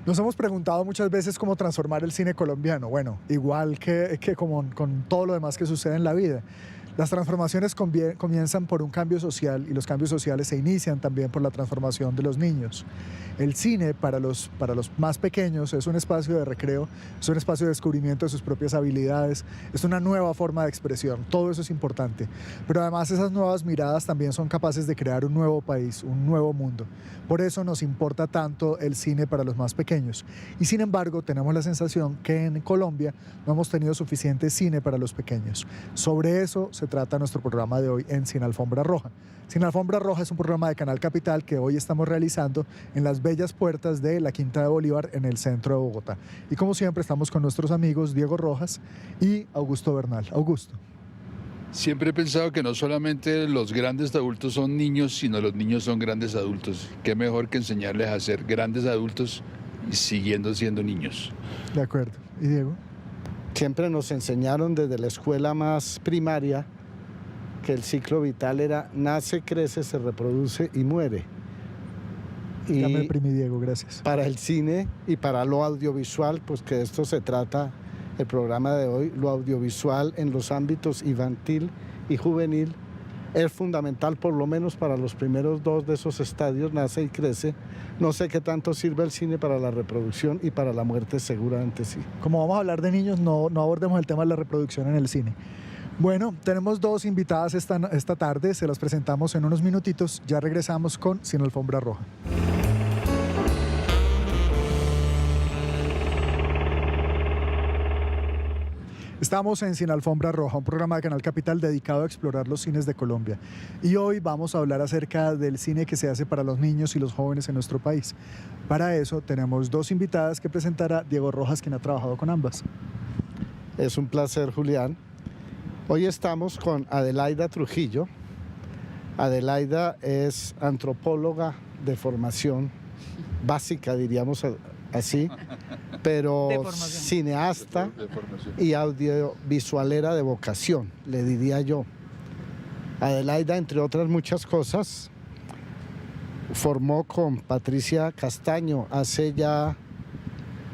Nos hemos preguntado muchas veces cómo transformar el cine colombiano. Bueno, igual que con todo lo demás que sucede en la vida. Las transformaciones comienzan por un cambio social y los cambios sociales se inician también por la transformación de los niños. El cine para los más pequeños es un espacio de recreo, es un espacio de descubrimiento de sus propias habilidades, es una nueva forma de expresión, todo eso es importante. Pero además esas nuevas miradas también son capaces de crear un nuevo país, un nuevo mundo. Por eso nos importa tanto el cine para los más pequeños. Y sin embargo tenemos la sensación que en Colombia no hemos tenido suficiente cine para los pequeños. Sobre eso se trata nuestro programa de hoy en Sin Alfombra Roja. Sin Alfombra Roja es un programa de Canal Capital que hoy estamos realizando en las bellas puertas de la Quinta de Bolívar en el centro de Bogotá. Y como siempre estamos con nuestros amigos Diego Rojas y Augusto Bernal. Augusto. Siempre he pensado que no solamente los grandes adultos son niños, sino los niños son grandes adultos. Qué mejor que enseñarles a ser grandes adultos y siguiendo siendo niños. De acuerdo. ¿Y Diego? Siempre nos enseñaron desde la escuela más primaria que el ciclo vital era nace, crece, se reproduce y muere. Y ya me deprimí, Diego, gracias. Para el cine y para lo audiovisual, pues que de esto se trata el programa de hoy, lo audiovisual en los ámbitos infantil y juvenil es fundamental, por lo menos para los primeros dos de esos estadios, nace y crece. No sé qué tanto sirve el cine para la reproducción y para la muerte, seguramente sí. Como vamos a hablar de niños, no abordemos el tema de la reproducción en el cine. Bueno, tenemos dos invitadas esta tarde, se las presentamos en unos minutitos, ya regresamos con Sin Alfombra Roja. Estamos en Sin Alfombra Roja, un programa de Canal Capital dedicado a explorar los cines de Colombia. Y hoy vamos a hablar acerca del cine que se hace para los niños y los jóvenes en nuestro país. Para eso tenemos dos invitadas que presentará Diego Rojas, quien ha trabajado con ambas. Es un placer, Julián. Hoy estamos con Adelaida Trujillo. Adelaida es antropóloga de formación básica, diríamos así, pero cineasta y audiovisualera de vocación, le diría yo. Adelaida, entre otras muchas cosas, formó con Patricia Castaño hace ya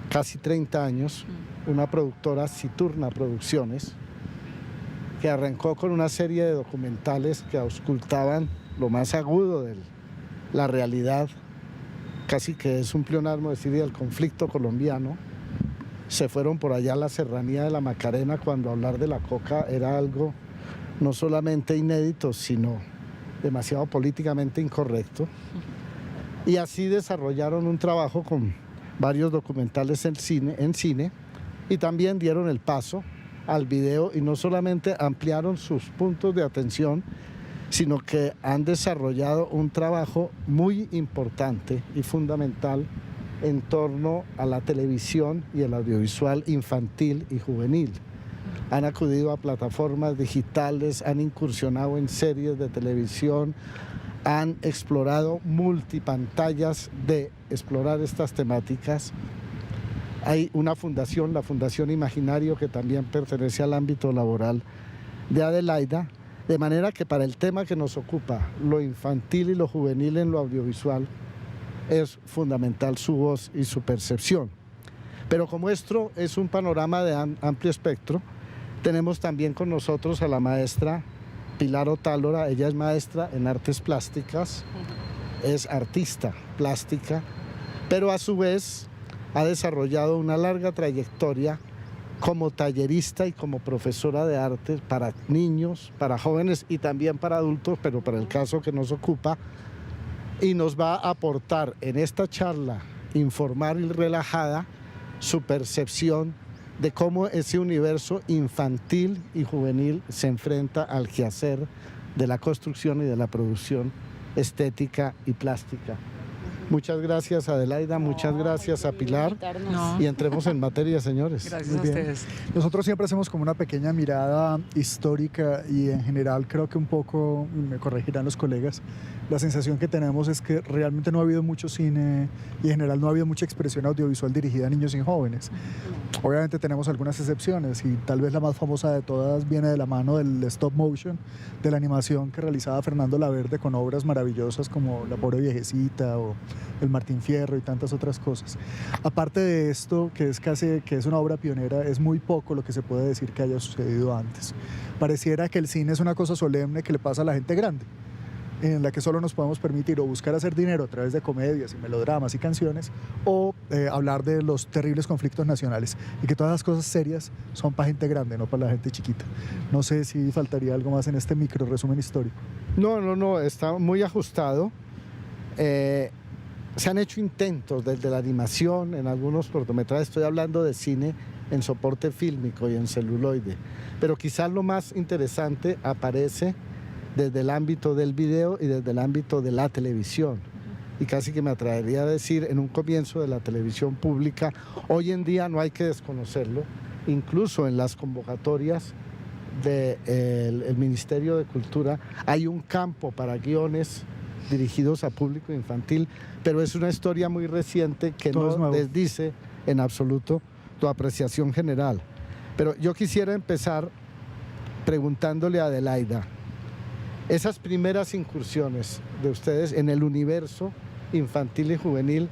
casi 30 años una productora, Citurna Producciones, que arrancó con una serie de documentales que auscultaban lo más agudo de la realidad, casi que es un pleonasmo decir del conflicto colombiano. Se fueron por allá a la serranía de la Macarena cuando hablar de la coca era algo no solamente inédito, sino demasiado políticamente incorrecto. Y así desarrollaron un trabajo con varios documentales en cine y también dieron el paso al video y no solamente ampliaron sus puntos de atención, sino que han desarrollado un trabajo muy importante y fundamental en torno a la televisión y el audiovisual infantil y juvenil. Han acudido a plataformas digitales, han incursionado en series de televisión, han explorado multipantallas de explorar estas temáticas. Hay una fundación, la Fundación Imaginario, que también pertenece al ámbito laboral de Adelaida, de manera que para el tema que nos ocupa, lo infantil y lo juvenil en lo audiovisual, es fundamental su voz y su percepción. Pero como esto es un panorama de amplio espectro, tenemos también con nosotros a la maestra Pilar Otálora. Ella es maestra en artes plásticas, es artista plástica, pero a su vez ha desarrollado una larga trayectoria como tallerista y como profesora de arte para niños, para jóvenes y también para adultos, pero para el caso que nos ocupa, y nos va a aportar en esta charla informal y relajada su percepción de cómo ese universo infantil y juvenil se enfrenta al quehacer de la construcción y de la producción estética y plástica. Muchas gracias, Adelaida, muchas gracias a Pilar, y entremos en materia, señores. Gracias a ustedes. Nosotros siempre hacemos como una pequeña mirada histórica y en general creo que un poco, me corregirán los colegas, la sensación que tenemos es que realmente no ha habido mucho cine y en general no ha habido mucha expresión audiovisual dirigida a niños y jóvenes. Obviamente tenemos algunas excepciones y tal vez la más famosa de todas viene de la mano del stop motion, de la animación que realizaba Fernando Laverde con obras maravillosas como La pobre viejecita o El Martín Fierro y tantas otras cosas. Aparte de esto, que es una obra pionera, es muy poco lo que se puede decir que haya sucedido antes. Pareciera que el cine es una cosa solemne que le pasa a la gente grande, en la que solo nos podemos permitir o buscar hacer dinero a través de comedias y melodramas y canciones o hablar de los terribles conflictos nacionales y que todas las cosas serias son para gente grande, no para la gente chiquita. No sé si faltaría algo más en este micro resumen histórico. No, está muy ajustado. Se han hecho intentos desde la animación en algunos cortometrajes, estoy hablando de cine en soporte fílmico y en celuloide, pero quizás lo más interesante aparece desde el ámbito del video y desde el ámbito de la televisión. Y casi que me atrevería a decir, en un comienzo de la televisión pública, hoy en día no hay que desconocerlo, incluso en las convocatorias del Ministerio de Cultura hay un campo para guiones dirigidos a público infantil, pero es una historia muy reciente que no desdice en absoluto tu apreciación general. Pero yo quisiera empezar preguntándole a Adelaida, esas primeras incursiones de ustedes en el universo infantil y juvenil,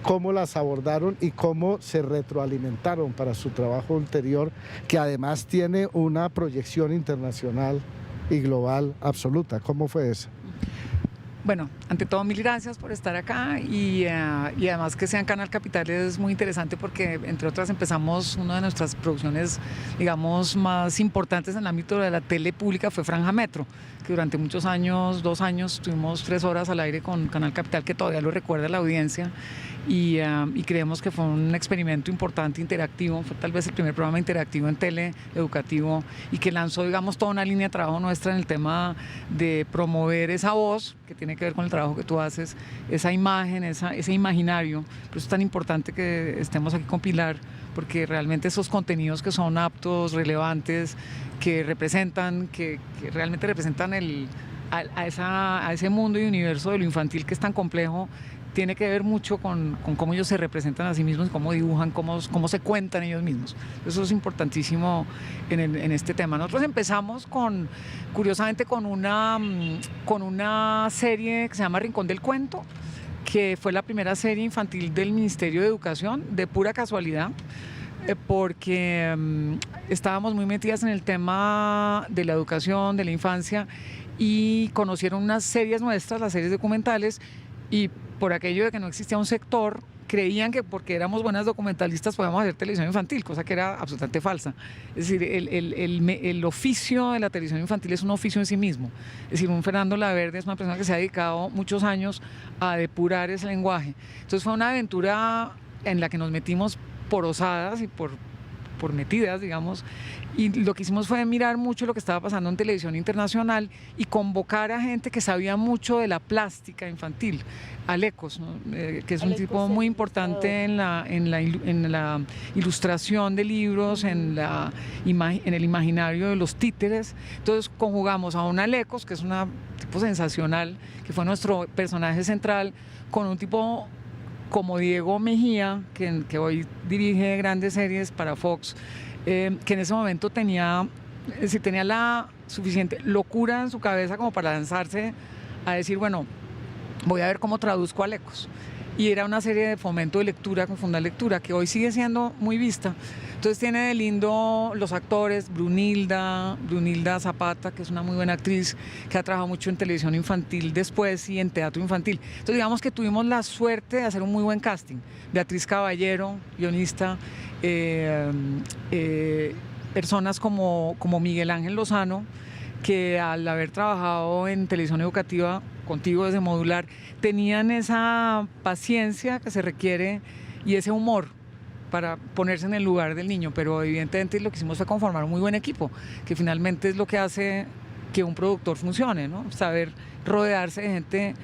¿cómo las abordaron y cómo se retroalimentaron para su trabajo ulterior, que además tiene una proyección internacional y global absoluta? ¿Cómo fue eso? Bueno, ante todo, mil gracias por estar acá y además que sea en Canal Capital es muy interesante porque, entre otras, empezamos una de nuestras producciones, digamos, más importantes en el ámbito de la tele pública fue Franja Metro, que durante muchos años, 2 años, tuvimos 3 horas al aire con Canal Capital, que todavía lo recuerda la audiencia y creemos que fue un experimento importante, interactivo, fue tal vez el primer programa interactivo en tele educativo y que lanzó, digamos, toda una línea de trabajo nuestra en el tema de promover esa voz que tiene que ver con el trabajo que tú haces, esa imagen, ese imaginario. Por eso es tan importante que estemos aquí con Pilar, porque realmente esos contenidos que son aptos, relevantes, que representan, que realmente representan a ese mundo y universo de lo infantil que es tan complejo, tiene que ver mucho con cómo ellos se representan a sí mismos, cómo dibujan, cómo se cuentan ellos mismos. Eso es importantísimo en este tema. Nosotros empezamos curiosamente con una serie que se llama Rincón del Cuento, que fue la primera serie infantil del Ministerio de Educación, de pura casualidad, porque estábamos muy metidas en el tema de la educación, de la infancia, y conocieron unas series nuestras, las series documentales, y por aquello de que no existía un sector, creían que porque éramos buenas documentalistas podíamos hacer televisión infantil, cosa que era absolutamente falsa. Es decir, el oficio de la televisión infantil es un oficio en sí mismo. Es decir, un Fernando Laverde es una persona que se ha dedicado muchos años a depurar ese lenguaje. Entonces fue una aventura en la que nos metimos por osadas y por metidas, digamos, y lo que hicimos fue mirar mucho lo que estaba pasando en televisión internacional y convocar a gente que sabía mucho de la plástica infantil, Alecos, ¿no? Que es un tipo muy importante en la ilustración de libros, en el imaginario de los títeres. Entonces conjugamos a un Alecos, que es un tipo sensacional, que fue nuestro personaje central, con un tipo como Diego Mejía, que hoy dirige grandes series para Fox, que en ese momento tenía la suficiente locura en su cabeza como para lanzarse a decir, bueno, voy a ver cómo traduzco Alecos. Y era una serie de fomento de lectura con Fundar Lectura, que hoy sigue siendo muy vista. Entonces tiene de lindo los actores, Brunilda Zapata, que es una muy buena actriz, que ha trabajado mucho en televisión infantil después y en teatro infantil. Entonces digamos que tuvimos la suerte de hacer un muy buen casting. Beatriz Caballero, guionista, personas como Miguel Ángel Lozano, que al haber trabajado en televisión educativa contigo desde Modular, tenían esa paciencia que se requiere y ese humor para ponerse en el lugar del niño, pero evidentemente lo que hicimos fue conformar un muy buen equipo, que finalmente es lo que hace que un productor funcione, ¿no? Saber rodearse de gente,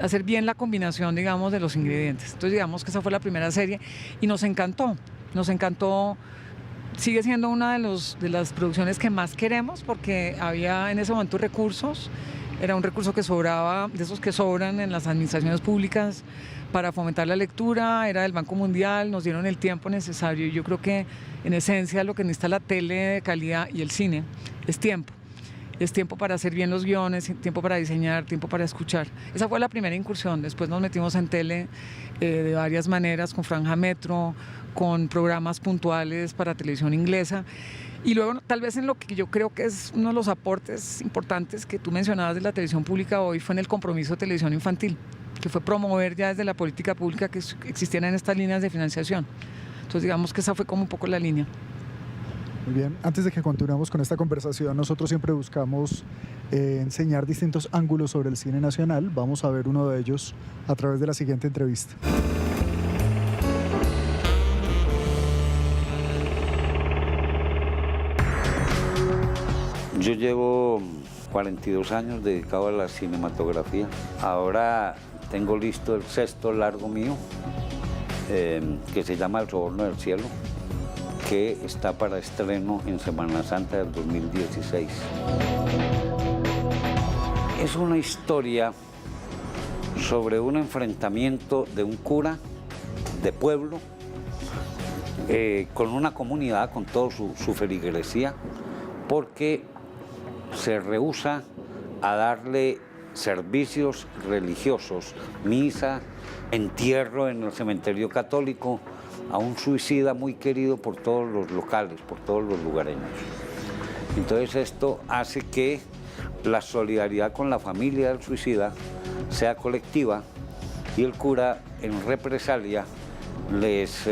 hacer bien la combinación, digamos, de los ingredientes. Entonces digamos que esa fue la primera serie y nos encantó, sigue siendo una de las producciones que más queremos porque había en ese momento recursos Era un recurso que sobraba, de esos que sobran en las administraciones públicas para fomentar la lectura, era del Banco Mundial, nos dieron el tiempo necesario. Y yo creo que en esencia lo que necesita la tele de calidad y el cine es tiempo. Es tiempo para hacer bien los guiones, tiempo para diseñar, tiempo para escuchar. Esa fue la primera incursión. Después nos metimos en tele de varias maneras, con Franja Metro, con programas puntuales para televisión inglesa. Y luego, tal vez en lo que yo creo que es uno de los aportes importantes que tú mencionabas de la televisión pública hoy, fue en el compromiso de televisión infantil, que fue promover ya desde la política pública que existieran estas líneas de financiación. Entonces, digamos que esa fue como un poco la línea. Muy bien, antes de que continuemos con esta conversación, nosotros siempre buscamos enseñar distintos ángulos sobre el cine nacional. Vamos a ver uno de ellos a través de la siguiente entrevista. Yo llevo 42 años dedicado a la cinematografía. Ahora tengo listo el 6º largo mío, que se llama El Soborno del Cielo, que está para estreno en Semana Santa del 2016. Es una historia sobre un enfrentamiento de un cura de pueblo con una comunidad, con toda su feligresía, porque se rehúsa a darle servicios religiosos, misa, entierro en el cementerio católico, a un suicida muy querido por todos los locales, por todos los lugareños. Entonces esto hace que la solidaridad con la familia del suicida sea colectiva y el cura, en represalia, les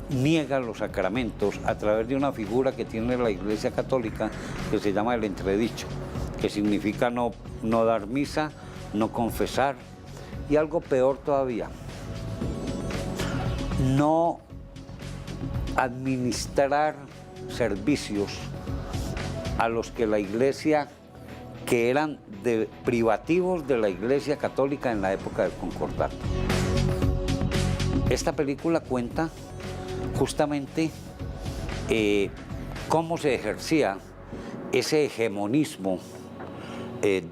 niega los sacramentos a través de una figura que tiene la Iglesia Católica que se llama el entredicho, que significa no dar misa, no confesar y algo peor todavía, no administrar servicios a los que la Iglesia, que eran privativos de la Iglesia Católica en la época del Concordato. Esta película cuenta justamente cómo se ejercía ese hegemonismo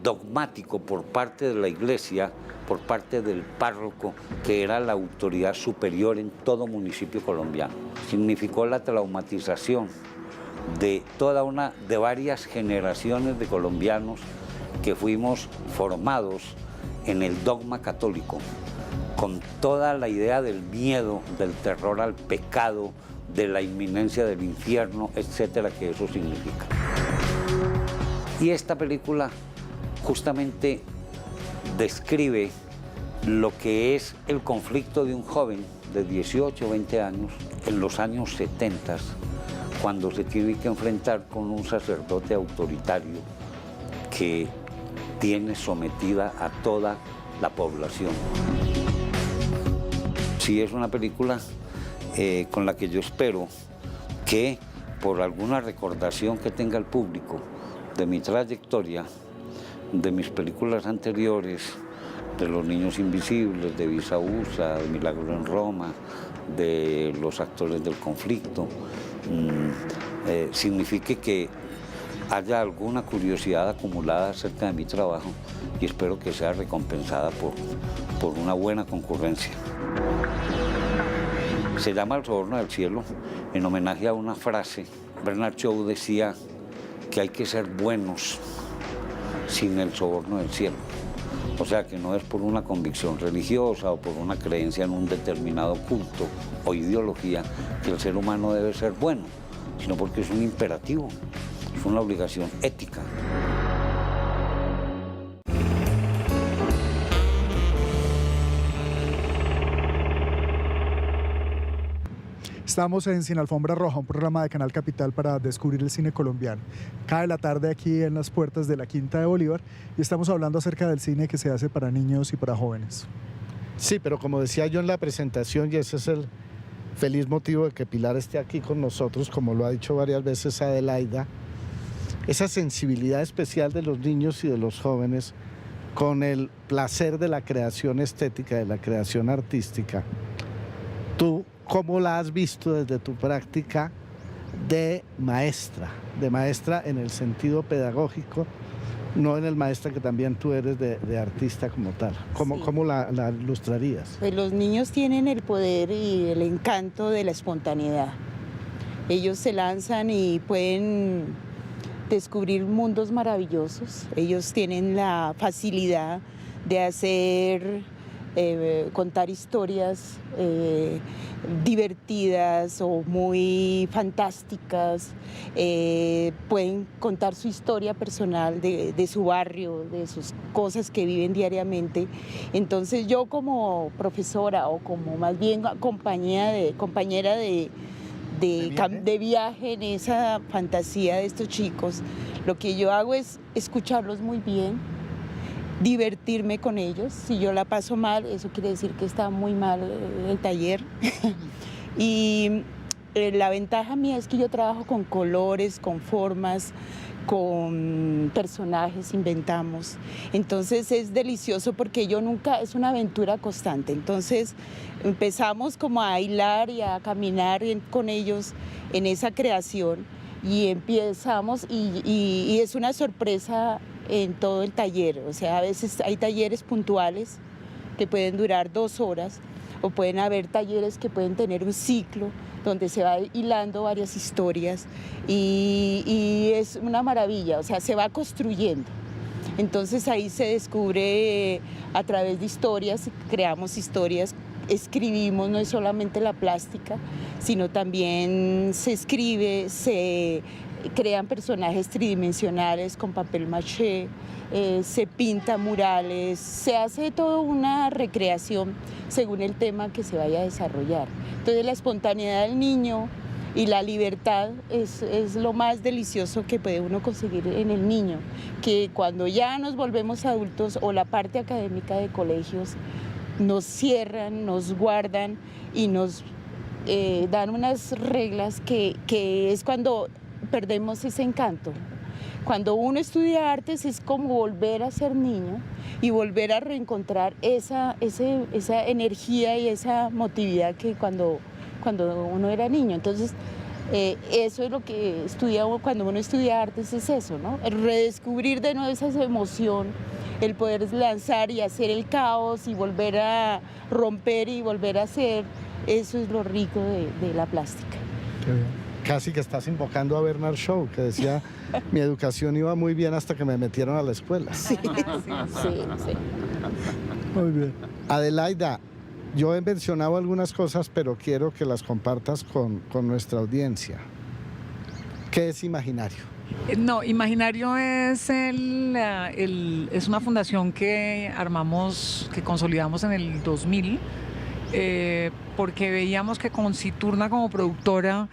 dogmático por parte de la Iglesia, por parte del párroco, que era la autoridad superior en todo municipio colombiano. Significó la traumatización de varias generaciones de colombianos que fuimos formados en el dogma católico, con toda la idea del miedo, del terror al pecado, de la inminencia del infierno, etcétera, que eso significa. Y esta película justamente describe lo que es el conflicto de un joven de 18 o 20 años en los años 70, cuando se tiene que enfrentar con un sacerdote autoritario que tiene sometida a toda la población. Sí, es una película con la que yo espero que, por alguna recordación que tenga el público de mi trayectoria, de mis películas anteriores, de Los Niños Invisibles, de Visaúsa, de Milagro en Roma, de Los Actores del Conflicto, signifique que haya alguna curiosidad acumulada acerca de mi trabajo y espero que sea recompensada por una buena concurrencia. Se llama El Soborno del Cielo en homenaje a una frase. Bernard Shaw decía que hay que ser buenos sin el soborno del cielo. O sea, que no es por una convicción religiosa o por una creencia en un determinado culto o ideología que el ser humano debe ser bueno, sino porque es un imperativo, es una obligación ética. Estamos en Sin Alfombra Roja, un programa de Canal Capital para descubrir el cine colombiano. Cae la tarde aquí en las puertas de la Quinta de Bolívar y estamos hablando acerca del cine que se hace para niños y para jóvenes. Sí, pero como decía yo en la presentación, y ese es el feliz motivo de que Pilar esté aquí con nosotros, como lo ha dicho varias veces Adelaida, esa sensibilidad especial de los niños y de los jóvenes con el placer de la creación estética, de la creación artística. Tú, ¿cómo la has visto desde tu práctica de maestra en el sentido pedagógico no en el maestra que también tú eres de artista como tal. ¿Cómo, Sí. cómo la ilustrarías? Pues los niños tienen el poder y el encanto de la espontaneidad. Ellos se lanzan y pueden descubrir mundos maravillosos. Ellos tienen la facilidad de contar historias divertidas o muy fantásticas. Pueden contar su historia personal de su barrio, de sus cosas que viven diariamente. Entonces yo como profesora o como más bien compañera de viaje en esa fantasía de estos chicos, lo que yo hago es escucharlos muy bien, divertirme con ellos. Si yo la paso mal, eso quiere decir que está muy mal el taller. Y la ventaja mía es que yo trabajo con colores, con formas, con personajes, inventamos. Entonces es delicioso porque es una aventura constante. Entonces empezamos como a hilar y a caminar con ellos en esa creación y empezamos y es una sorpresa en todo el taller. O sea, a veces hay talleres puntuales que pueden durar 2 horas o pueden haber talleres que pueden tener un ciclo donde se va hilando varias historias y es una maravilla, o sea, se va construyendo. Entonces ahí se descubre a través de historias, creamos historias, escribimos, no es solamente la plástica, sino también se escribe, se crean personajes tridimensionales con papel maché, se pinta murales, se hace toda una recreación según el tema que se vaya a desarrollar. Entonces la espontaneidad del niño y la libertad es lo más delicioso que puede uno conseguir en el niño, que cuando ya nos volvemos adultos o la parte académica de colegios nos cierran, nos guardan y nos dan unas reglas que es cuando perdemos ese encanto. Cuando uno estudia artes es como volver a ser niño y volver a reencontrar esa energía y esa motividad que cuando uno era niño. Entonces, eso es lo que estudiamos cuando uno estudia artes, es eso, ¿no? El redescubrir de nuevo esa emoción, el poder lanzar y hacer el caos y volver a romper y volver a hacer, eso es lo rico de la plástica. Qué bien. Casi que estás invocando a Bernard Shaw, que decía, mi educación iba muy bien hasta que me metieron a la escuela. Sí. Muy bien. Adelaida, yo he mencionado algunas cosas, pero quiero que las compartas con nuestra audiencia. ¿Qué es Imaginario? No, Imaginario es es una fundación que armamos, que consolidamos en el 2000, porque veíamos que con Citurna como productora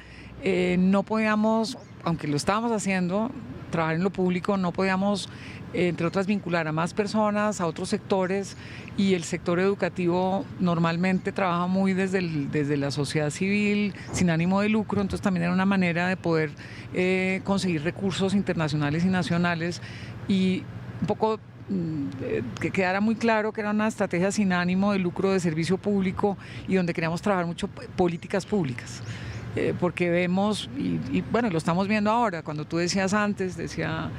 no podíamos, aunque lo estábamos haciendo, trabajar en lo público, no podíamos, entre otras, vincular a más personas, a otros sectores, y el sector educativo normalmente trabaja muy desde la sociedad civil, sin ánimo de lucro, entonces también era una manera de poder conseguir recursos internacionales y nacionales, y un poco que quedara muy claro que era una estrategia sin ánimo de lucro de servicio público y donde queríamos trabajar mucho políticas públicas. Porque vemos, y bueno, lo estamos viendo ahora, cuando tú decías antes, decía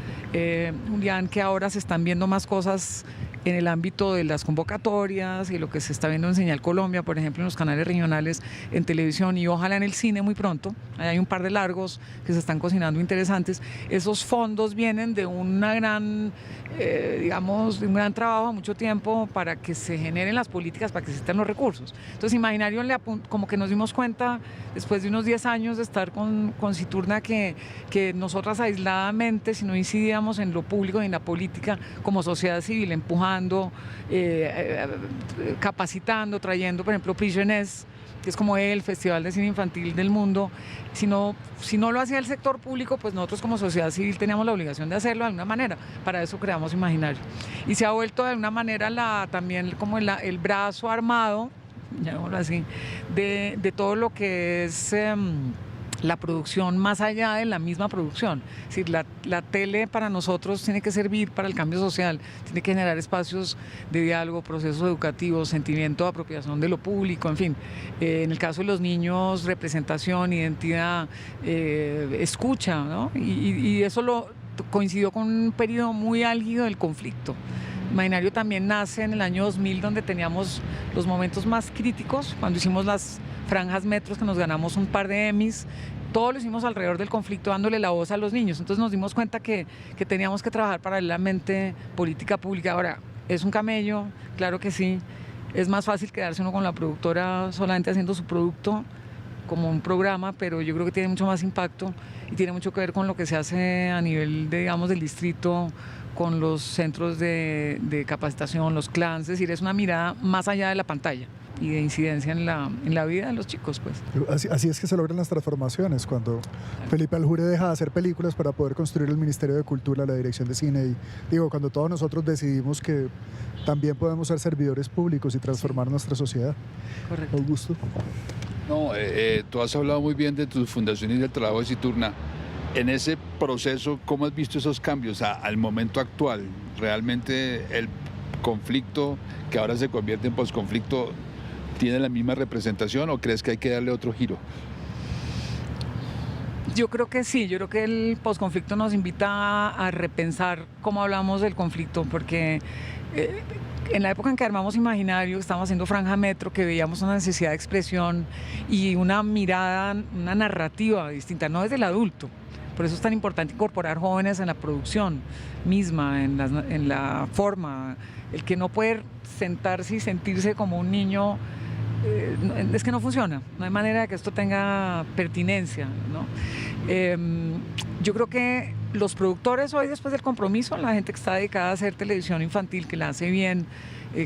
Julián, que ahora se están viendo más cosas en el ámbito de las convocatorias y lo que se está viendo en Señal Colombia, por ejemplo, en los canales regionales, en televisión y ojalá en el cine muy pronto. Hay un par de largos que se están cocinando interesantes. Esos fondos vienen de una gran, digamos, de un gran trabajo a mucho tiempo para que se generen las políticas, para que existan los recursos. Entonces, Imaginario, como que nos dimos cuenta, después de unos 10 años de estar con Citurna, que nosotras aisladamente, si no incidíamos en lo público y en la política como sociedad civil, empujando, capacitando, trayendo, por ejemplo, Prix Jeunesse, que es como el festival de cine infantil del mundo, si no lo hacía el sector público, pues nosotros como sociedad civil teníamos la obligación de hacerlo de alguna manera. Para eso creamos Imaginario. Y se ha vuelto de alguna manera también como el brazo armado, llamémoslo así, de todo lo que es la producción más allá de la misma producción. Es decir, la tele para nosotros tiene que servir para el cambio social, tiene que generar espacios de diálogo, procesos educativos, sentimiento de apropiación de lo público, en fin. En el caso de los niños, representación, identidad, escucha, ¿no? Y eso coincidió con un periodo muy álgido del conflicto. Imaginario también nace en el año 2000, donde teníamos los momentos más críticos, cuando hicimos las franjas metros, que nos ganamos un par de Emmys. Todo lo hicimos alrededor del conflicto, dándole la voz a los niños. Entonces nos dimos cuenta que teníamos que trabajar paralelamente política pública. Ahora, ¿es un camello? Claro que sí. Es más fácil quedarse uno con la productora solamente haciendo su producto como un programa, pero yo creo que tiene mucho más impacto y tiene mucho que ver con lo que se hace a nivel, digamos, del distrito, con los centros de capacitación, los clans. Es decir, es una mirada más allá de la pantalla y de incidencia en la vida de los chicos, pues. Así es que se logran las transformaciones, cuando Felipe Aljure deja de hacer películas para poder construir el Ministerio de Cultura, la Dirección de Cine, y digo, cuando todos nosotros decidimos que también podemos ser servidores públicos y transformar nuestra sociedad. Correcto. Augusto. No, tú has hablado muy bien de tus fundaciones y del trabajo de Citurna. En ese proceso, ¿cómo has visto esos cambios al momento actual? ¿Realmente el conflicto, que ahora se convierte en posconflicto, tiene la misma representación o crees que hay que darle otro giro? Yo creo que sí, yo creo que el posconflicto nos invita a repensar cómo hablamos del conflicto, porque en la época en que armamos Imaginario, estábamos haciendo Franja Metro, que veíamos una necesidad de expresión y una mirada, una narrativa distinta, no desde el adulto. Por eso es tan importante incorporar jóvenes en la producción misma, en la forma. El que no puede sentarse y sentirse como un niño, es que no funciona. No hay manera de que esto tenga pertinencia, ¿no? Yo creo que los productores hoy, después del compromiso, la gente que está dedicada a hacer televisión infantil, que la hace bien,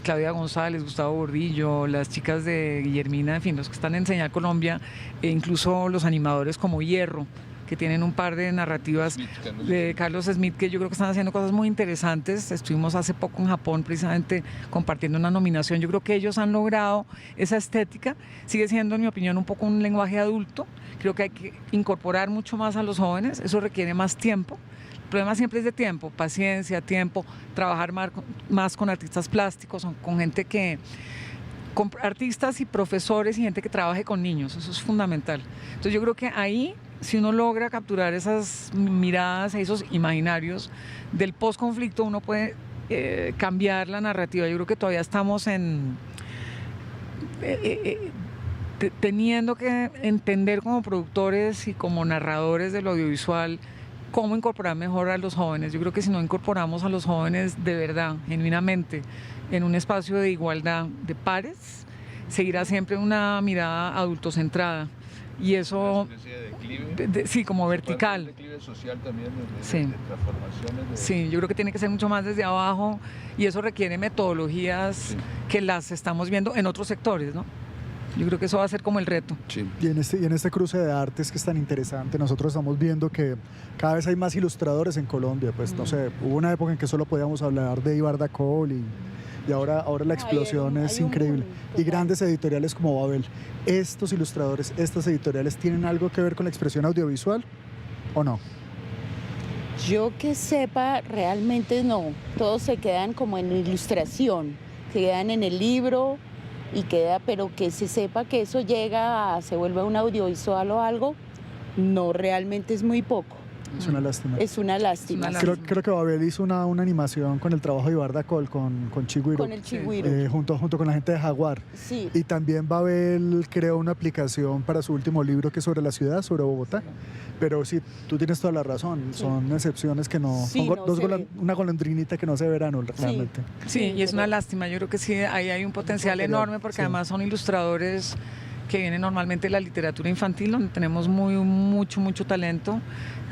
Claudia González, Gustavo Bordillo, las chicas de Guillermina, en fin, los que están en Señal Colombia, e incluso los animadores como Hierro, que tienen un par de narrativas de Carlos Smith, que yo creo que están haciendo cosas muy interesantes. Estuvimos hace poco en Japón precisamente compartiendo una nominación. Yo creo que ellos han logrado esa estética. Sigue siendo, en mi opinión, un poco un lenguaje adulto. Creo que hay que incorporar mucho más a los jóvenes. Eso requiere más tiempo. El problema siempre es de tiempo, paciencia, tiempo, trabajar más con artistas plásticos, con gente con artistas y profesores y gente que trabaje con niños. Eso es fundamental. Entonces yo creo que ahí, si uno logra capturar esas miradas, esos imaginarios del posconflicto, uno puede cambiar la narrativa. Yo creo que todavía estamos teniendo que entender como productores y como narradores del audiovisual cómo incorporar mejor a los jóvenes. Yo creo que si no incorporamos a los jóvenes de verdad, genuinamente, en un espacio de igualdad de pares, seguirá siempre una mirada adultocentrada. Y eso, sí, como vertical. Un declive social también, sí. De transformaciones. Sí, yo creo que tiene que ser mucho más desde abajo, y eso requiere metodologías que las estamos viendo en otros sectores, ¿no? Yo creo que eso va a ser como el reto. Sí. Y en este cruce de artes que es tan interesante, nosotros estamos viendo que cada vez hay más ilustradores en Colombia. Pues no sé, hubo una época en que solo podíamos hablar de Ibar Dacol y ahora la explosión es increíble. Y grandes editoriales como Babel. ¿Estos ilustradores, estas editoriales tienen algo que ver con la expresión audiovisual o no? Yo que sepa, realmente no. Todos se quedan como en ilustración, se quedan en el libro y queda, pero que se sepa que eso se vuelve un audiovisual o algo, no, realmente es muy poco. Es una lástima. Es una lástima. Creo que Babel hizo una animación con el trabajo de Ibar Dacol, con Chigüiro. Con el Chigüiro. Junto con la gente de Jaguar. Sí. Y también Babel creó una aplicación para su último libro, que es sobre la ciudad, sobre Bogotá. Pero sí, tú tienes toda la razón. Sí. Son excepciones que no... Sí, son una golondrinita que no se verán realmente. Sí, y es una lástima. Yo creo que sí, ahí hay un potencial enorme, porque además son ilustradores que vienen normalmente de la literatura infantil, donde tenemos mucho talento,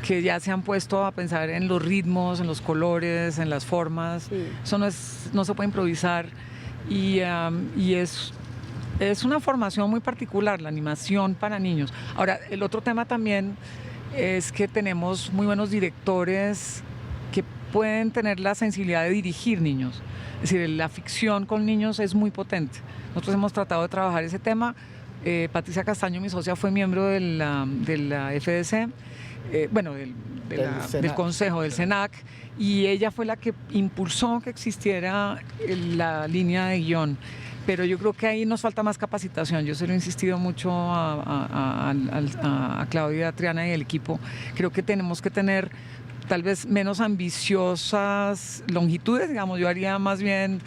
que ya se han puesto a pensar en los ritmos, en los colores, en las formas. Sí. Eso no se puede improvisar, y es una formación muy particular, la animación para niños. Ahora, el otro tema también es que tenemos muy buenos directores que pueden tener la sensibilidad de dirigir niños. Es decir, la ficción con niños es muy potente. Nosotros hemos tratado de trabajar ese tema. Patricia Castaño, mi socia, fue miembro de la FDC, del Consejo, del SENAC, y ella fue la que impulsó que existiera la línea de guión. Pero yo creo que ahí nos falta más capacitación. Yo se lo he insistido mucho a Claudia, a Triana y el equipo. Creo que tenemos que tener tal vez menos ambiciosas longitudes, digamos, yo haría más bien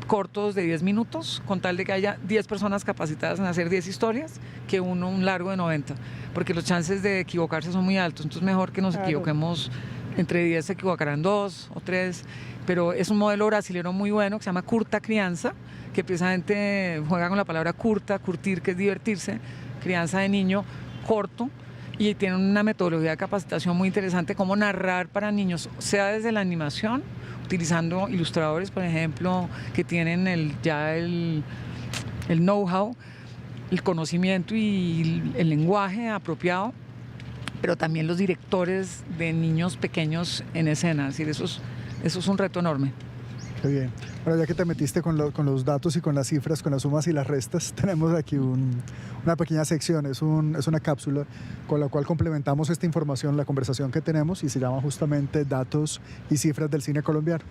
cortos de 10 minutos, con tal de que haya 10 personas capacitadas en hacer 10 historias, que un largo de 90, porque los chances de equivocarse son muy altos, entonces mejor que nos equivoquemos, entre 10 se equivocarán 2 o 3, pero es un modelo brasilero muy bueno que se llama curta crianza, que precisamente juega con la palabra curta, curtir, que es divertirse, crianza de niño corto, y tienen una metodología de capacitación muy interesante, cómo narrar para niños, sea desde la animación, utilizando ilustradores, por ejemplo, que tienen el know-how, el conocimiento y el lenguaje apropiado, pero también los directores de niños pequeños en escena. Es decir, eso es un reto enorme. Qué bien. Bueno, ya que te metiste con los datos y con las cifras, con las sumas y las restas, tenemos aquí una pequeña sección, es una cápsula con la cual complementamos esta información, la conversación que tenemos, y se llama justamente Datos y Cifras del Cine Colombiano.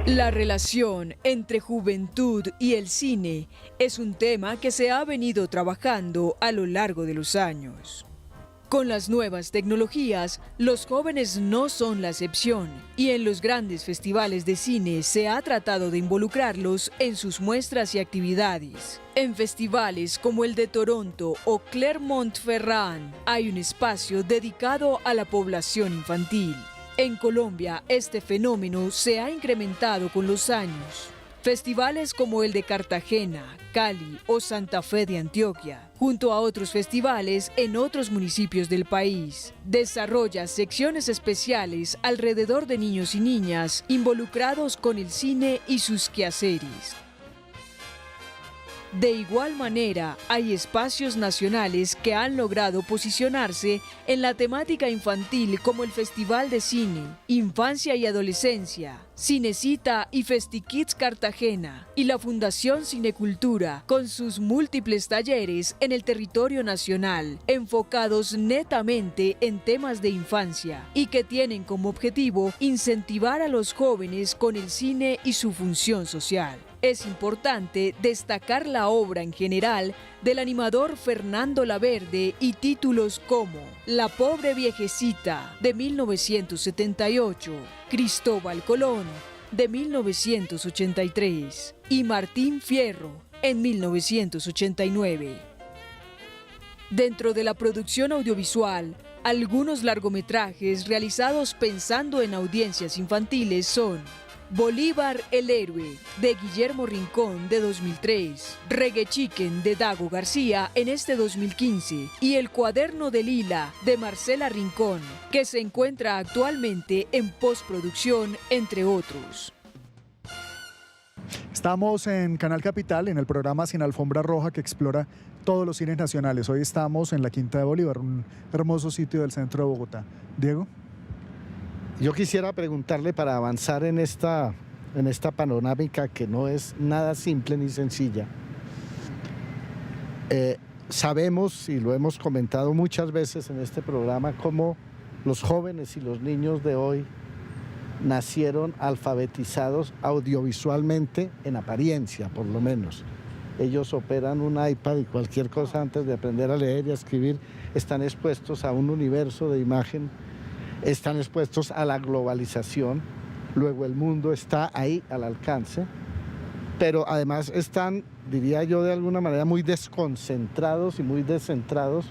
La relación entre juventud y el cine es un tema que se ha venido trabajando a lo largo de los años. Con las nuevas tecnologías, los jóvenes no son la excepción, y en los grandes festivales de cine se ha tratado de involucrarlos en sus muestras y actividades. En festivales como el de Toronto o Clermont-Ferrand hay un espacio dedicado a la población infantil. En Colombia, este fenómeno se ha incrementado con los años. Festivales como el de Cartagena, Cali o Santa Fe de Antioquia, junto a otros festivales en otros municipios del país, desarrolla secciones especiales alrededor de niños y niñas involucrados con el cine y sus quehaceres. De igual manera, hay espacios nacionales que han logrado posicionarse en la temática infantil, como el Festival de Cine, Infancia y Adolescencia, Cinecita y FestiKids Cartagena, y la Fundación Cinecultura, con sus múltiples talleres en el territorio nacional, enfocados netamente en temas de infancia, y que tienen como objetivo incentivar a los jóvenes con el cine y su función social. Es importante destacar la obra en general del animador Fernando Laverde y títulos como La pobre viejecita, de 1978, Cristóbal Colón, de 1983, y Martín Fierro, en 1989. Dentro de la producción audiovisual, algunos largometrajes realizados pensando en audiencias infantiles son Bolívar el héroe, de Guillermo Rincón, de 2003, Reggae Chicken, de Dago García, en este 2015, y El cuaderno de Lila, de Marcela Rincón, que se encuentra actualmente en postproducción, entre otros. Estamos en Canal Capital, en el programa Sin Alfombra Roja, que explora todos los cines nacionales. Hoy estamos en la Quinta de Bolívar, un hermoso sitio del centro de Bogotá. Diego. Yo quisiera preguntarle, para avanzar en esta panorámica que no es nada simple ni sencilla, sabemos, y lo hemos comentado muchas veces en este programa, cómo los jóvenes y los niños de hoy nacieron alfabetizados audiovisualmente, en apariencia por lo menos. Ellos operan un iPad y cualquier cosa antes de aprender a leer y a escribir, están expuestos a un universo de imagen, están expuestos a la globalización, luego el mundo está ahí al alcance, pero además están, diría yo de alguna manera, muy desconcentrados y muy descentrados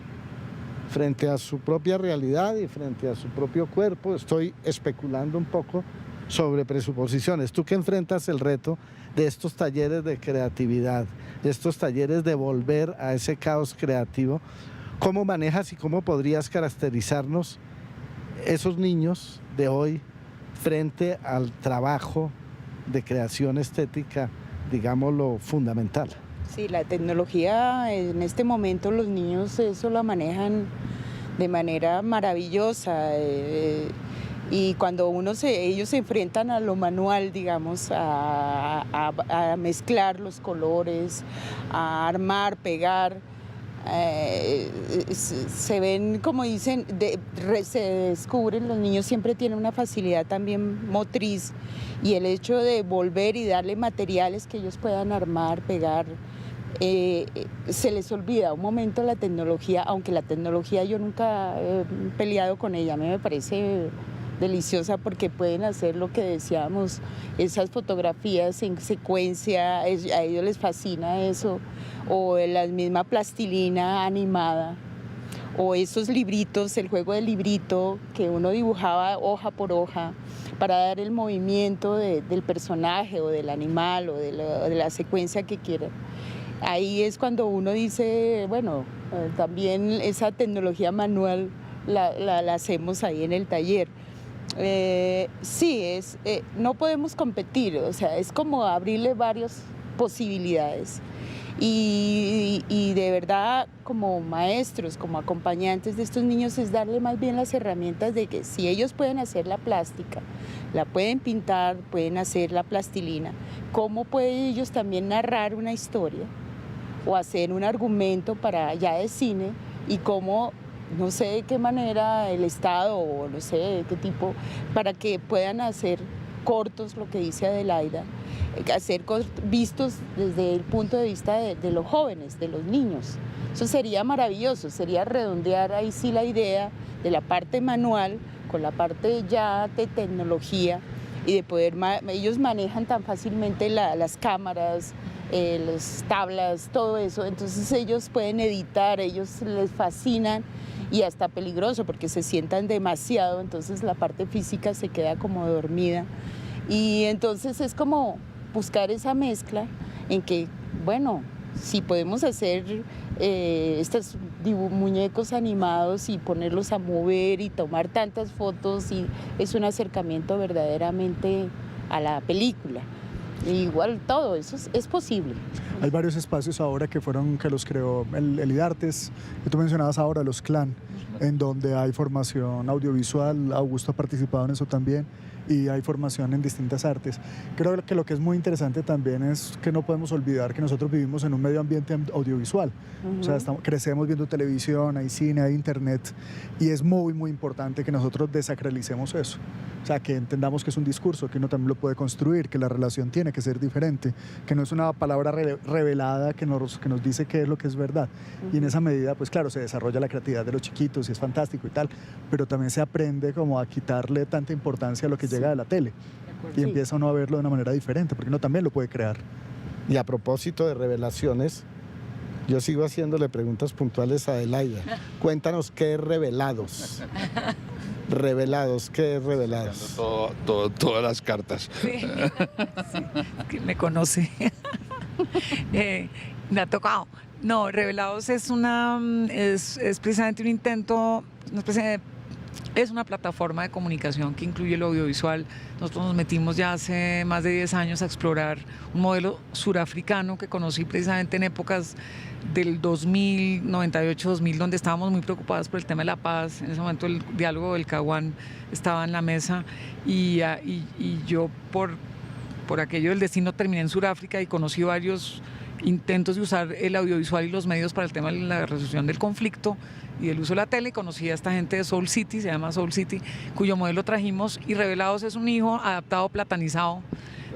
frente a su propia realidad y frente a su propio cuerpo. Estoy especulando un poco sobre presuposiciones. Tú que enfrentas el reto de estos talleres de creatividad, de estos talleres de volver a ese caos creativo, ¿cómo manejas y cómo podrías caracterizarnos esos niños de hoy frente al trabajo de creación estética, digámoslo, fundamental? Sí, la tecnología en este momento los niños eso la manejan de manera maravillosa y cuando ellos se enfrentan a lo manual, digamos, a mezclar los colores, a armar, pegar, se ven, como dicen, se descubren, los niños siempre tienen una facilidad también motriz, y el hecho de volver y darle materiales que ellos puedan armar, pegar, se les olvida un momento la tecnología, aunque la ttecnología yo nunca he peleado con ella, a mí me parece deliciosa porque pueden hacer lo que decíamos, esas fotografías en secuencia, a ellos les fascina eso, o la misma plastilina animada, o esos libritos, el juego del librito que uno dibujaba hoja por hoja para dar el movimiento del personaje o del animal o de la secuencia que quiera. Ahí es cuando uno dice, bueno, también esa tecnología manual la hacemos ahí en el taller. Sí, no podemos competir, o sea, es como abrirle varias posibilidades. Y de verdad, como maestros, como acompañantes de estos niños, es darle más bien las herramientas de que si ellos pueden hacer la plástica, la pueden pintar, pueden hacer la plastilina, ¿cómo pueden ellos también narrar una historia o hacer un argumento para ya de cine? Y cómo, no sé de qué manera el Estado o no sé de qué tipo, para que puedan hacer cortos, lo que dice Adelaida, hacer vistos desde el punto de vista de los jóvenes, de los niños. Eso sería maravilloso, sería redondear ahí sí la idea de la parte manual con la parte ya de tecnología y de poder, ellos manejan tan fácilmente las cámaras, las tablas, todo eso, entonces ellos pueden editar, ellos les fascinan y hasta peligroso porque se sientan demasiado, entonces la parte física se queda como dormida y entonces es como buscar esa mezcla en que, bueno, si podemos hacer estos muñecos animados y ponerlos a mover y tomar tantas fotos, y es un acercamiento verdaderamente a la película. Igual todo eso es posible. Hay varios espacios ahora que los creó el IDARTES, que tú mencionabas ahora, los CLAN, en donde hay formación audiovisual. Augusto ha participado en eso también, y hay formación en distintas artes. Creo que lo que es muy interesante también es que no podemos olvidar que nosotros vivimos en un medio ambiente audiovisual. O sea, crecemos viendo televisión, hay cine, hay internet, y es muy, muy importante que nosotros desacralicemos eso. O sea, que entendamos que es un discurso, que uno también lo puede construir, que la relación tiene que ser diferente, que no es una palabra revelada que nos dice qué es lo que es verdad. Y en esa medida, pues claro, se desarrolla la creatividad de los chiquitos y es fantástico y tal, pero también se aprende como a quitarle tanta importancia a lo que llega de la tele. Y empieza uno a verlo de una manera diferente, porque uno también lo puede crear. Y a propósito de revelaciones, yo sigo haciéndole preguntas puntuales a Adelaida. Cuéntanos qué es Revelados. Revelados, ¿qué es Revelados? Todas las cartas. Sí, que me conoce. Me ha tocado. No, Revelados es precisamente un intento, una especie de Es una plataforma de comunicación que incluye el audiovisual. Nosotros nos metimos ya hace más de 10 años a explorar un modelo surafricano que conocí precisamente en épocas del 2000, 98, 2000, donde estábamos muy preocupados por el tema de la paz. En ese momento el diálogo del Caguán estaba en la mesa y yo por aquello del destino terminé en Sudáfrica y conocí varios intentos de usar el audiovisual y los medios para el tema de la resolución del conflicto y del uso de la tele. Conocí a esta gente de Soul City, se llama Soul City, cuyo modelo trajimos, y Revelados es un hijo adaptado, platanizado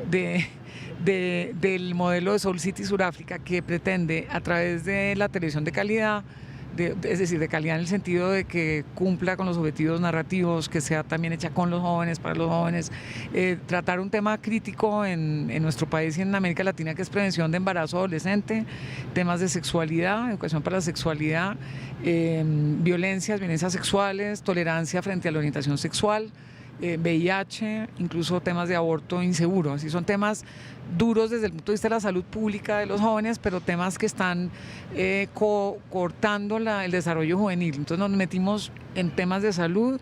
del modelo de Soul City Sudáfrica, que pretende a través de la televisión de calidad, es decir, de calidad en el sentido de que cumpla con los objetivos narrativos, que sea también hecha con los jóvenes, para los jóvenes, tratar un tema crítico en nuestro país y en América Latina, que es prevención de embarazo adolescente, temas de sexualidad, educación para la sexualidad, violencias sexuales, tolerancia frente a la orientación sexual, VIH, incluso temas de aborto inseguro. Así son temas duros desde el punto de vista de la salud pública de los jóvenes, pero temas que están cortando el desarrollo juvenil. Entonces nos metimos en temas de salud,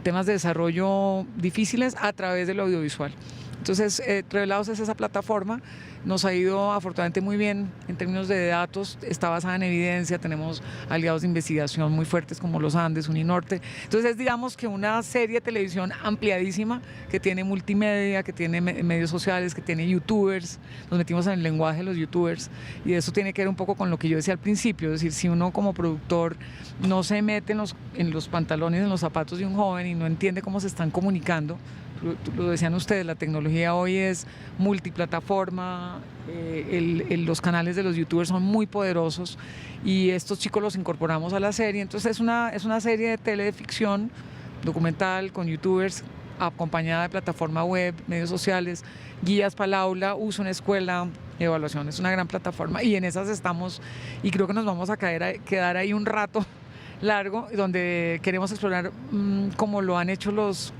temas de desarrollo difíciles a través del audiovisual. Entonces, Revelados es esa plataforma, nos ha ido afortunadamente muy bien en términos de datos, está basada en evidencia, tenemos aliados de investigación muy fuertes como Los Andes, Uninorte. Entonces es, digamos, que una serie de televisión ampliadísima que tiene multimedia, que tiene medios sociales, que tiene youtubers. Nos metimos en el lenguaje de los youtubers y eso tiene que ver un poco con lo que yo decía al principio, es decir, si uno como productor no se mete en los pantalones, en los zapatos de un joven y no entiende cómo se están comunicando, lo decían ustedes, la tecnología hoy es multiplataforma, los canales de los youtubers son muy poderosos y estos chicos los incorporamos a la serie. Entonces es una serie de teleficción documental con youtubers acompañada de plataforma web, medios sociales, guías para el aula, uso en escuela, evaluación. Es una gran plataforma y en esas estamos y creo que nos vamos a quedar ahí un rato largo donde queremos explorar como lo han hecho los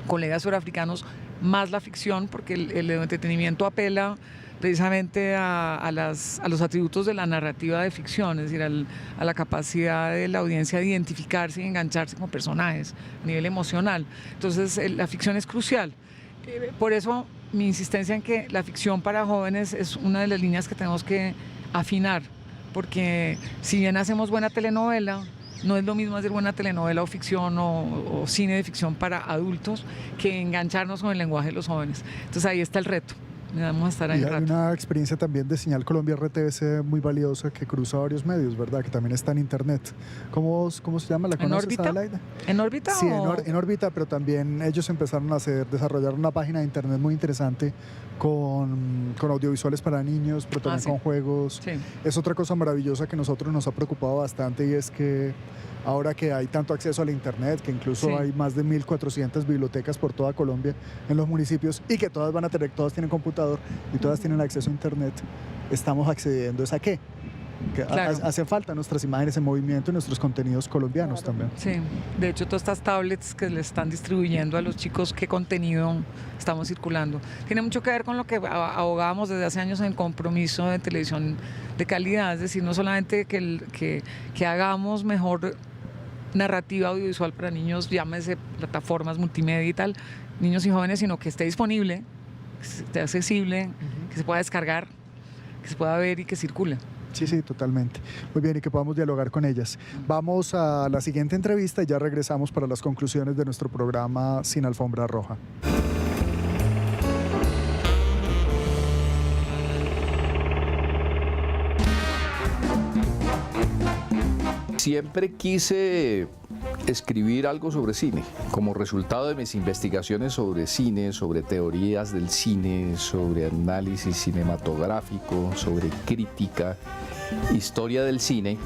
colegas surafricanos, más la ficción, porque el entretenimiento apela precisamente a los atributos de la narrativa de ficción, es decir, a la capacidad de la audiencia de identificarse y engancharse con personajes a nivel emocional. Entonces, la ficción es crucial. Por eso, mi insistencia en que la ficción para jóvenes es una de las líneas que tenemos que afinar, porque si bien hacemos buena telenovela, no es lo mismo hacer buena telenovela o ficción o cine de ficción para adultos que engancharnos con el lenguaje de los jóvenes. Entonces ahí está el reto. Vamos a estar ahí y un hay rato. una experiencia también de Señal Colombia RTBC muy valiosa que cruza varios medios, ¿verdad? Que también está en internet. ¿Cómo se llama? ¿La ¿En conoces, órbita? Adelaida? ¿En órbita? Sí, o... en órbita, pero también ellos empezaron a desarrollar una página de internet muy interesante con audiovisuales para niños, pero también sí. con juegos. Sí. Es otra cosa maravillosa que nosotros nos ha preocupado bastante y es que ahora que hay tanto acceso al internet, que incluso Sí. hay más de 1.400 bibliotecas por toda Colombia en los municipios y que todas tienen computador y todas tienen acceso a internet, estamos accediendo ¿a qué? Que Claro. hacen falta nuestras imágenes en movimiento y nuestros contenidos colombianos también. Sí, de hecho todas estas tablets que le están distribuyendo a los chicos, qué contenido estamos circulando. Tiene mucho que ver con lo que abogábamos desde hace años en el compromiso de televisión de calidad, es decir, no solamente que hagamos mejor narrativa audiovisual para niños, llámese plataformas multimedia y tal, niños y jóvenes, sino que esté disponible, que esté accesible, que se pueda descargar, que se pueda ver y que circule. Sí, totalmente. Muy bien, y que podamos dialogar con ellas. Vamos a la siguiente entrevista y ya regresamos para las conclusiones de nuestro programa Sin Alfombra Roja. Siempre quise escribir algo sobre cine, como resultado de mis investigaciones sobre cine, sobre teorías del cine, sobre análisis cinematográfico, sobre crítica, historia del cine.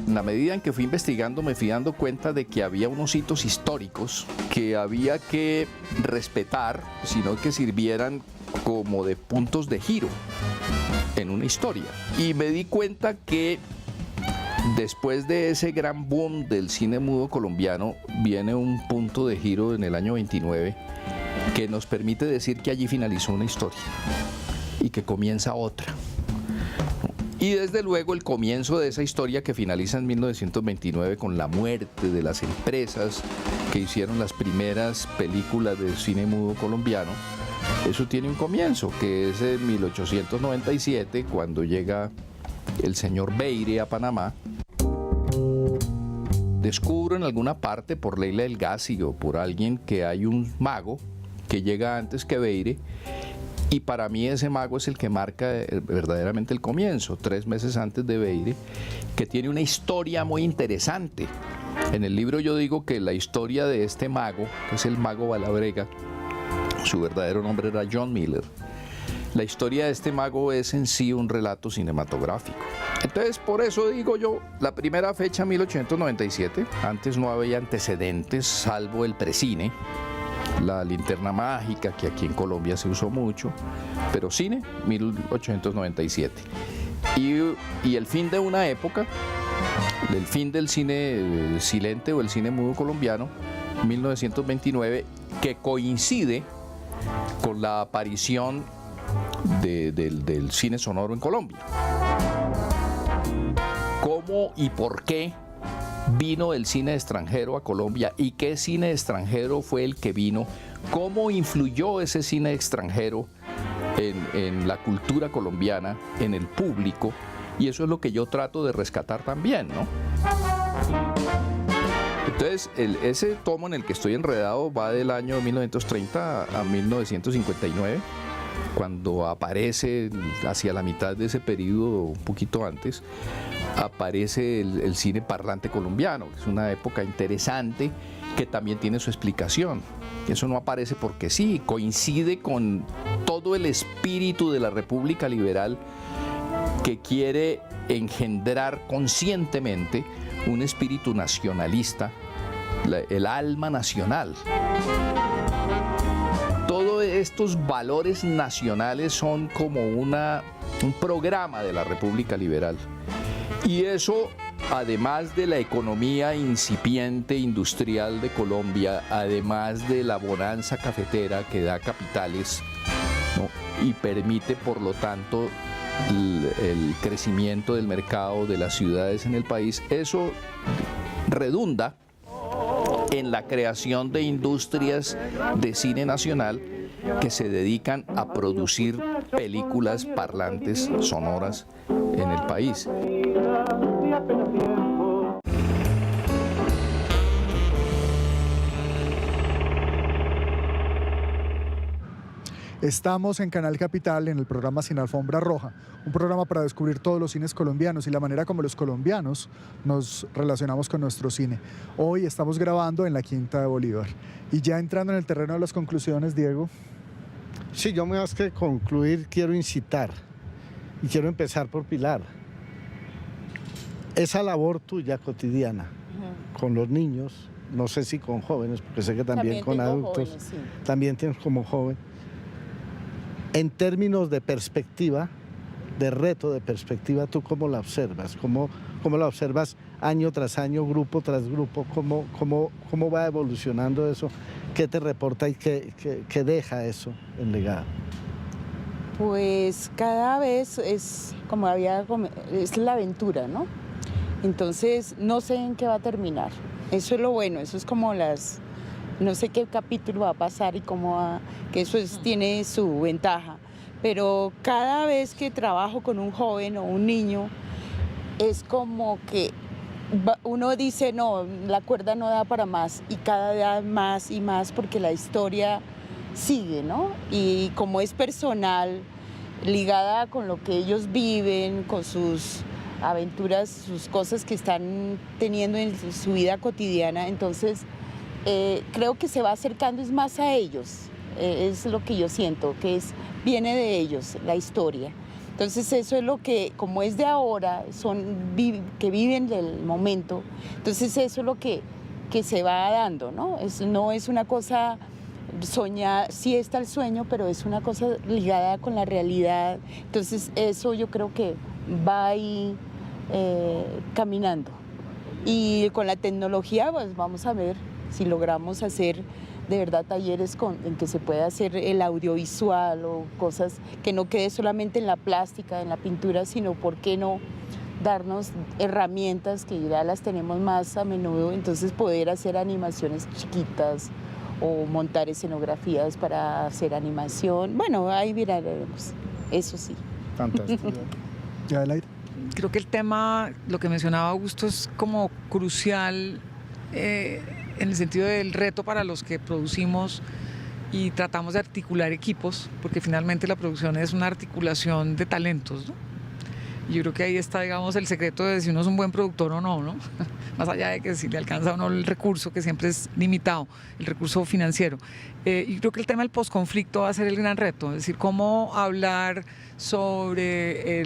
En la medida en que fui investigando me fui dando cuenta de que había unos hitos históricos que había que respetar, sino que sirvieran como de puntos de giro en una historia. Y me di cuenta que después de ese gran boom del cine mudo colombiano, viene un punto de giro en el año 29 que nos permite decir que allí finalizó una historia y que comienza otra. Y desde luego el comienzo de esa historia que finaliza en 1929 con la muerte de las empresas que hicieron las primeras películas de cine mudo colombiano, eso tiene un comienzo, que es en 1897, cuando llega el señor Beire a Panamá. Descubro en alguna parte por Leila del Gassi o por alguien que hay un mago que llega antes que Beire, y para mí ese mago es el que marca verdaderamente el comienzo, 3 meses antes de Beire, que tiene una historia muy interesante. En el libro yo digo que la historia de este mago, que es el mago Balabrega, su verdadero nombre era John Miller, la historia de este mago es en sí un relato cinematográfico. Entonces, por eso digo yo, la primera fecha, 1897, antes no había antecedentes, salvo el precine, la linterna mágica, que aquí en Colombia se usó mucho, pero cine, 1897. Y el fin de una época, el fin del cine silente o el cine mudo colombiano, 1929, que coincide con la aparición del cine sonoro en Colombia. ¿Cómo y por qué vino el cine extranjero a Colombia y qué cine extranjero fue el que vino? ¿Cómo influyó ese cine extranjero en la cultura colombiana, en el público? Y eso es lo que yo trato de rescatar también, ¿no? Entonces, ese tomo en el que estoy enredado va del año 1930 a 1959, cuando aparece, hacia la mitad de ese periodo, un poquito antes, aparece el cine parlante colombiano, que es una época interesante que también tiene su explicación. Eso no aparece porque sí, coincide con todo el espíritu de la República Liberal, que quiere engendrar conscientemente un espíritu nacionalista, el alma nacional. Todos estos valores nacionales son como un programa de la República Liberal. Y eso, además de la economía incipiente industrial de Colombia, además de la bonanza cafetera que da capitales, ¿no?, y permite, por lo tanto, el crecimiento del mercado de las ciudades en el país, eso redunda en la creación de industrias de cine nacional que se dedican a producir películas parlantes sonoras en el país. Estamos en Canal Capital en el programa Sin Alfombra Roja, un programa para descubrir todos los cines colombianos y la manera como los colombianos nos relacionamos con nuestro cine. Hoy estamos grabando en la Quinta de Bolívar. Y ya entrando en el terreno de las conclusiones, Diego. Sí, yo más que concluir quiero incitar y quiero empezar por Pilar. Esa labor tuya cotidiana con los niños, no sé si con jóvenes, porque sé que también con adultos, jóvenes, sí. También tienes como joven. En términos de perspectiva, de reto de perspectiva, ¿tú cómo la observas? ¿Cómo la observas año tras año, grupo tras grupo? ¿Cómo va evolucionando eso? ¿Qué te reporta y qué deja eso en legado? Pues cada vez es es la aventura, ¿no? Entonces no sé en qué va a terminar. Eso es lo bueno, eso es como no sé qué capítulo va a pasar y que eso tiene su ventaja. Pero cada vez que trabajo con un joven o un niño, es como que uno dice, no, la cuerda no da para más, y cada día más y más, porque la historia sigue, ¿no? Y como es personal, ligada con lo que ellos viven, con sus aventuras, sus cosas que están teniendo en su vida cotidiana, entonces creo que se va acercando es más a ellos, es lo que yo siento, que viene de ellos la historia. Entonces eso es lo que, como es de ahora, que viven del momento, entonces eso es lo que se va dando, ¿no? No es una cosa soñar, sí está el sueño, pero es una cosa ligada con la realidad, entonces eso yo creo que va ahí caminando. Y con la tecnología, pues vamos a ver si logramos hacer de verdad talleres en que se pueda hacer el audiovisual o cosas que no quede solamente en la plástica, en la pintura, sino por qué no darnos herramientas que ya las tenemos más a menudo, entonces poder hacer animaciones chiquitas o montar escenografías para hacer animación. Bueno, ahí miraremos, eso sí. Fantástico. ¿Ya, Adelaida? Creo que el tema, lo que mencionaba Augusto, es como crucial en el sentido del reto para los que producimos y tratamos de articular equipos, porque finalmente la producción es una articulación de talentos, ¿no? Y yo creo que ahí está, digamos, el secreto de si uno es un buen productor o no, ¿no? Más allá de que si le alcanza o no el recurso, que siempre es limitado, el recurso financiero. Y creo que el tema del posconflicto va a ser el gran reto, es decir, cómo hablar sobre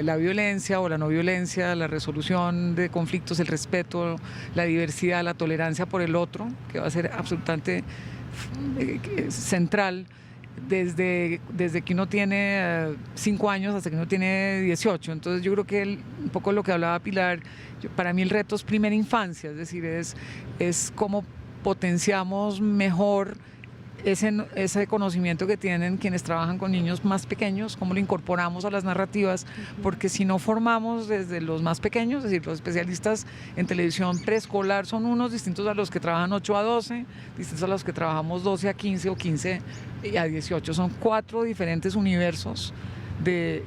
la violencia o la no violencia, la resolución de conflictos, el respeto, la diversidad, la tolerancia por el otro, que va a ser absolutamente central desde que uno tiene 5 años hasta que uno tiene 18. Entonces yo creo que un poco lo que hablaba Pilar, para mí el reto es primera infancia, es decir, es cómo potenciamos mejor ese conocimiento que tienen quienes trabajan con niños más pequeños, cómo lo incorporamos a las narrativas, porque si no formamos desde los más pequeños, es decir, los especialistas en televisión preescolar son unos distintos a los que trabajan 8 a 12, distintos a los que trabajamos 12 a 15 o 15 a 18, son 4 diferentes universos de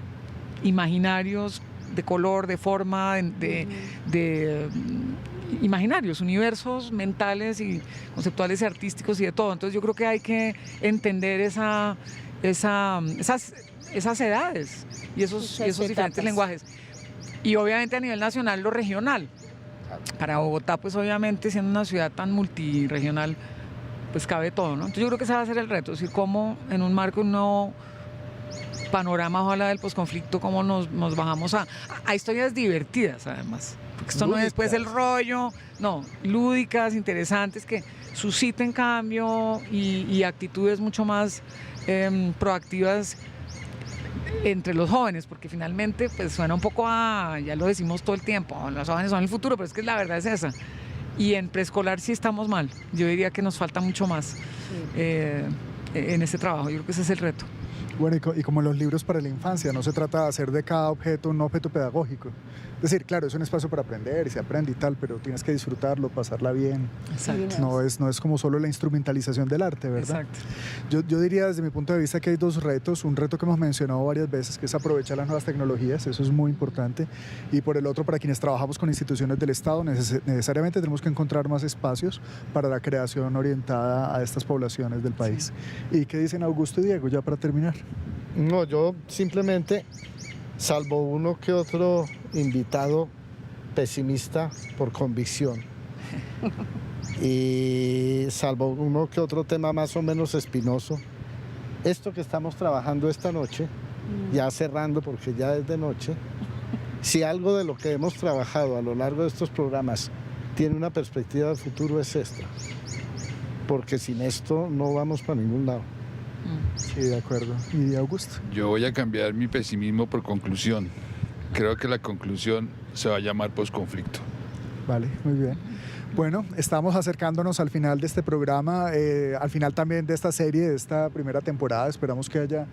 imaginarios, de color, de forma, de imaginarios, universos mentales y conceptuales y artísticos y de todo. Entonces yo creo que hay que entender esas edades y esos diferentes lenguajes. Y obviamente a nivel nacional lo regional. Para Bogotá, pues obviamente siendo una ciudad tan multirregional, pues cabe todo, ¿no? Entonces yo creo que ese va a ser el reto, es decir, cómo en un marco de un nuevo panorama, ojalá del posconflicto, cómo nos bajamos a historias divertidas, además. Porque esto no es después el rollo, no, lúdicas, interesantes, que susciten cambio y actitudes mucho más proactivas entre los jóvenes, porque finalmente pues suena un poco ya lo decimos todo el tiempo, los jóvenes son el futuro, pero es que la verdad es esa. Y en preescolar sí estamos mal, yo diría que nos falta mucho más en ese trabajo, yo creo que ese es el reto. Bueno, y como los libros para la infancia, no se trata de hacer de cada objeto un objeto pedagógico. Es decir, claro, es un espacio para aprender y se aprende y tal, pero tienes que disfrutarlo, pasarla bien. Exacto. No es como solo la instrumentalización del arte, ¿verdad? Exacto. Yo diría desde mi punto de vista que hay dos retos. Un reto que hemos mencionado varias veces, que es aprovechar las nuevas tecnologías, eso es muy importante. Y por el otro, para quienes trabajamos con instituciones del Estado, necesariamente tenemos que encontrar más espacios para la creación orientada a estas poblaciones del país. Sí. ¿Y qué dicen Augusto y Diego, ya para terminar? No, yo simplemente, salvo uno que otro invitado pesimista por convicción y salvo uno que otro tema más o menos espinoso, esto que estamos trabajando esta noche, ya cerrando porque ya es de noche, si algo de lo que hemos trabajado a lo largo de estos programas tiene una perspectiva de futuro es esta, porque sin esto no vamos para ningún lado. Sí, de acuerdo. ¿Y Augusto? Yo voy a cambiar mi pesimismo por conclusión. Creo que la conclusión se va a llamar posconflicto. Vale, muy bien. Bueno, estamos acercándonos al final de este programa, al final también de esta serie, de esta primera temporada. Esperamos que haya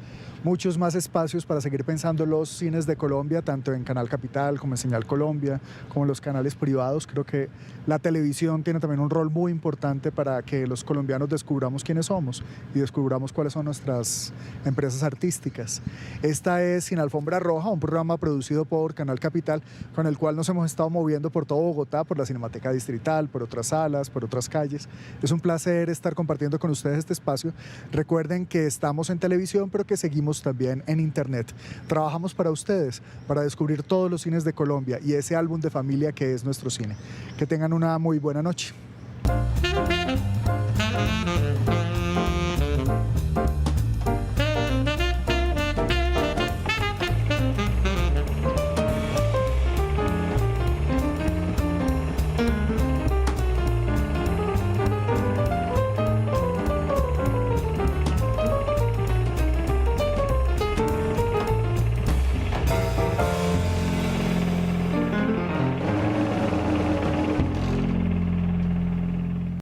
muchos más espacios para seguir pensando los cines de Colombia, tanto en Canal Capital como en Señal Colombia, como en los canales privados. Creo que la televisión tiene también un rol muy importante para que los colombianos descubramos quiénes somos y descubramos cuáles son nuestras empresas artísticas. Esta es Sin Alfombra Roja, un programa producido por Canal Capital, con el cual nos hemos estado moviendo por todo Bogotá, por la Cinemateca Distrital, por otras salas, por otras calles. Es un placer estar compartiendo con ustedes este espacio. Recuerden que estamos en televisión, pero que seguimos también en internet. Trabajamos para ustedes, para descubrir todos los cines de Colombia y ese álbum de familia que es nuestro cine. Que tengan una muy buena noche.